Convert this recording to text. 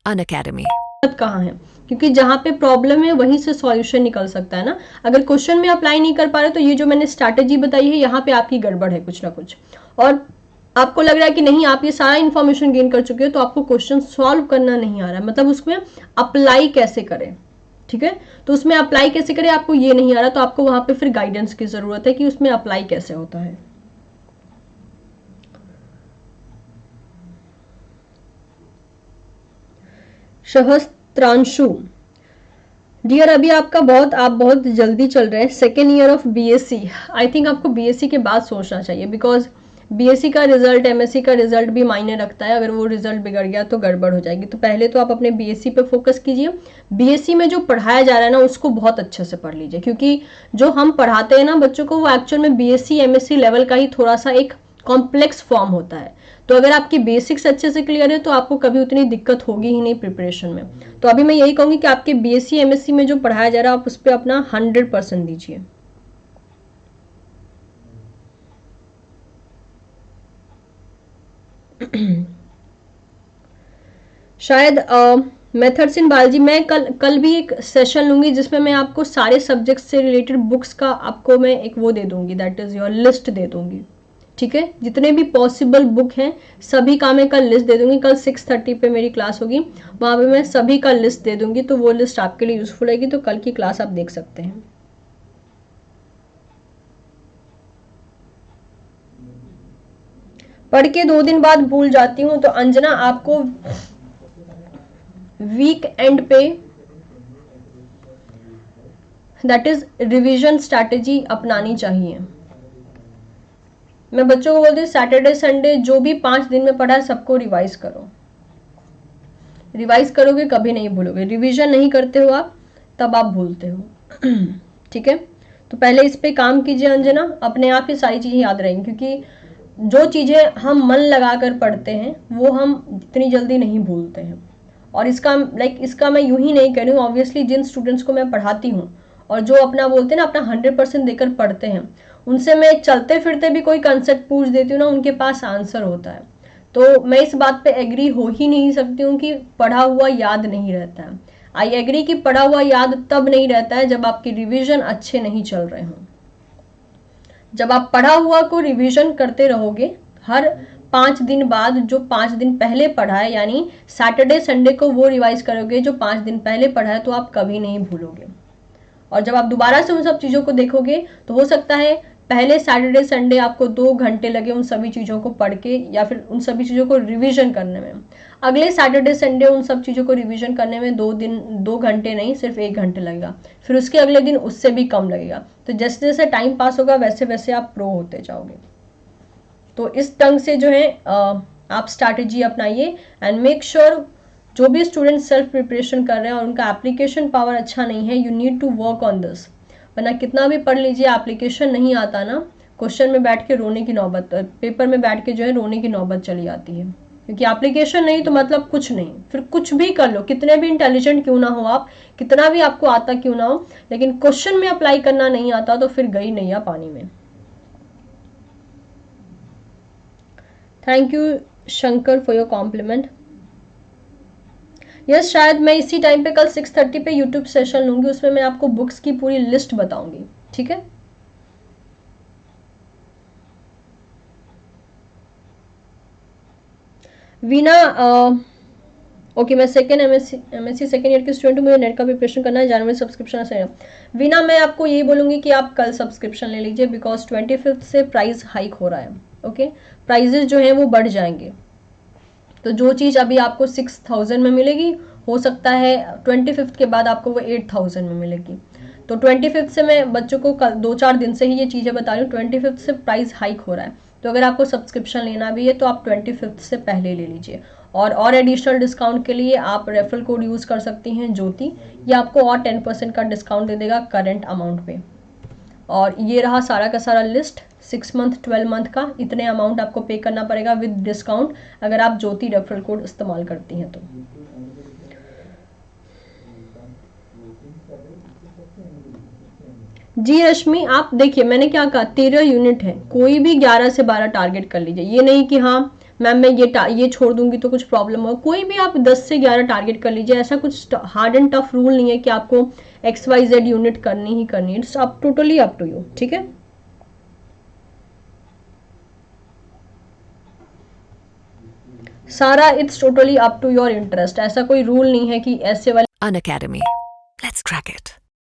Unacademy। कहाँ है, क्योंकि जहाँ पे प्रॉब्लम है वहीं से सॉल्यूशन निकल सकता है ना। अगर क्वेश्चन में अप्लाई नहीं कर पा रहे तो ये जो मैंने स्ट्रैटेजी बताई है यहाँ पे आपकी गड़बड़ है कुछ ना कुछ, और आपको लग रहा है कि नहीं आप ये सारा इन्फॉर्मेशन गेन कर चुके हो तो आपको क्वेश्चन सॉल्व करना नहीं आ रहा, मतलब उसमें अप्लाई कैसे करें, ठीक है। तो उसमें अप्लाई कैसे करें आपको ये नहीं आ रहा, तो आपको वहां पे फिर गाइडेंस की जरूरत है कि उसमें अप्लाई कैसे होता है। सहस्त्रांशु डियर, अभी आपका आप बहुत जल्दी चल रहे हैं, second year of BSc. I think आपको बीएससी के बाद सोचना चाहिए, बिकॉज बीएससी का रिजल्ट एमएससी का रिजल्ट भी मायने रखता है। अगर वो रिजल्ट बिगड़ गया तो गड़बड़ हो जाएगी। तो पहले तो आप अपने बीएससी पे फोकस कीजिए। बीएससी में जो पढ़ाया जा रहा है ना उसको बहुत अच्छे से पढ़ लीजिए, क्योंकि जो हम पढ़ाते हैं ना बच्चों को वो एक्चुअल में बीएससी एमएससी लेवल का ही थोड़ा सा एक कॉम्प्लेक्स फॉर्म होता है। तो अगर आपकी बेसिक्स अच्छे से क्लियर है तो आपको कभी उतनी दिक्कत होगी ही नहीं प्रिपरेशन में। तो अभी मैं यही कहूंगी कि आपके बीएससी एमएससी में जो पढ़ाया जा रहा है आप उस पर अपना 100% दीजिए। शायद मेथड्स इन बायोलॉजी मैं कल भी एक सेशन लूंगी जिसमें मैं आपको सारे सब्जेक्ट से रिलेटेड बुक्स का आपको मैं एक वो दे दूंगी, दैट इज योर लिस्ट दे दूंगी, ठीक है। जितने भी पॉसिबल बुक हैं सभी का मैं कल लिस्ट दे दूंगी। कल 6:30 पे मेरी क्लास होगी, वहां पे मैं सभी का लिस्ट दे दूंगी, तो वो लिस्ट आपके लिए यूजफुल रहेगी। तो कल की क्लास आप देख सकते हैं। पढ़ के 2 दिन बाद भूल जाती हूँ, तो अंजना आपको वीक एंड पे दैट इज रिवीजन स्ट्रैटेजी अपनानी चाहिए। मैं बच्चों को बोलती हूँ सैटरडे संडे जो भी 5 दिन में पढ़ा है सबको रिवाइज करो। रिवाइज करोगे कभी नहीं भूलोगे, रिवीजन नहीं करते हो आप तब आप भूलते हो। ठीक है, तो पहले इस पे काम कीजिए अंजना, अपने आप ही सारी चीजें याद रहेंगी, क्योंकि जो चीजें हम मन लगाकर पढ़ते हैं वो हम इतनी जल्दी नहीं भूलते हैं। और इसका मैं यूं ही नहीं कह रही हूँ, ऑब्वियसली जिन स्टूडेंट्स को मैं पढ़ाती हूँ और जो अपना बोलते हैं ना अपना 100% देकर पढ़ते हैं, उनसे मैं चलते फिरते भी कोई कंसेप्ट पूछ देती हूँ ना, उनके पास आंसर होता है। तो मैं इस बात पे एग्री हो ही नहीं सकती हूँ कि पढ़ा हुआ याद नहीं रहता है। आई एग्री कि पढ़ा हुआ याद तब नहीं रहता है जब आपकी रिवीजन अच्छे नहीं चल रहे हों। जब आप पढ़ा हुआ को रिवीजन करते रहोगे, हर 5 दिन बाद जो 5 दिन पहले पढ़ा है, यानी सैटरडे संडे को वो रिवाइज करोगे जो 5 दिन पहले पढ़ा है, तो आप कभी नहीं भूलोगे। और जब आप दोबारा से उन सब चीजों को देखोगे तो हो सकता है पहले सैटरडे संडे आपको 2 घंटे लगे उन सभी चीजों को पढ़ के या फिर उन सभी चीजों को रिवीजन करने में, अगले सैटरडे संडे उन सब चीजों को रिवीजन करने में 2 घंटे नहीं सिर्फ 1 घंटे लगेगा, फिर उसके अगले दिन उससे भी कम लगेगा। तो जैसे जैसे टाइम पास होगा वैसे वैसे आप प्रो होते जाओगे। तो इस ढंग से जो है आप स्ट्रैटेजी अपनाइए एंड मेक श्योर जो भी स्टूडेंट सेल्फ प्रिपरेशन कर रहे हैं और उनका एप्लीकेशन पावर अच्छा नहीं है, you need to work on this. वरना कितना भी पढ़ लीजिए, एप्लीकेशन नहीं आता ना, क्वेश्चन में बैठ के रोने की नौबत, पेपर में बैठ के जो है रोने की नौबत चली आती है, क्योंकि एप्लीकेशन नहीं तो मतलब कुछ नहीं। फिर कुछ भी कर लो, कितने भी इंटेलिजेंट क्यों ना हो आप, कितना भी आपको आता क्यों ना हो, लेकिन क्वेश्चन में अप्लाई करना नहीं आता तो फिर गई नैया पानी में। Thank you Shankar for your compliment. Yes, शायद मैं इसी टाइम पे कल 6:30 पे यूट्यूब सेशन लूंगी, उसमें मैं आपको बुक्स की पूरी लिस्ट बताऊंगी, ठीक है। वीना ओके, मैं सेकेंड एमएससी सेकेंड ईयर की स्टूडेंट हूँ, मुझे नेट का प्रिपरेशन करना है, जनवरी सब्सक्रिप्शन है। वीना मैं आपको यही बोलूंगी कि आप कल सब्सक्रिप्शन ले लीजिए, बिकॉज 25 से प्राइस हाइक हो रहा है। ओके, प्राइजेस जो है वो बढ़ जाएंगे। तो जो चीज अभी आपको 6000 में मिलेगी, हो सकता है 25 के बाद आपको वो 8000 में मिलेगी। तो 25 से मैं बच्चों को कल 2-4 दिन से ही ये चीजें बता रही हूँ, 25 से प्राइस हाइक हो रहा है। तो अगर आपको सब्सक्रिप्शन लेना भी है तो आप 25 से पहले ले लीजिए। और एडिशनल डिस्काउंट के लिए आप रेफरल कोड यूज कर सकती हैं ज्योति, ये आपको और 10% का डिस्काउंट दे देगा करंट अमाउंट पे। और ये रहा सारा का सारा लिस्ट, 6 मंथ 12 मंथ का इतने अमाउंट आपको पे करना पड़ेगा विद डिस्काउंट अगर आप ज्योति रेफरल कोड इस्तेमाल करती हैं तो। जी रश्मि, आप देखिए मैंने क्या कहा, 13 यूनिट है, कोई भी 11 से 12 टारगेट कर लीजिए। ये नहीं कि हाँ मैम मैं ये छोड़ दूंगी तो कुछ प्रॉब्लम हो, कोई भी आप 10 से 11 टारगेट कर लीजिए। ऐसा कुछ हार्ड एंड टफ रूल नहीं है कि आपको XYZ यूनिट करनी ही करनी है। It's up totally up to you, ठीक है। सारा it's totally up to your interest. ऐसा कोई रूल नहीं है कि ऐसे वाले Unacademy. Let's crack it.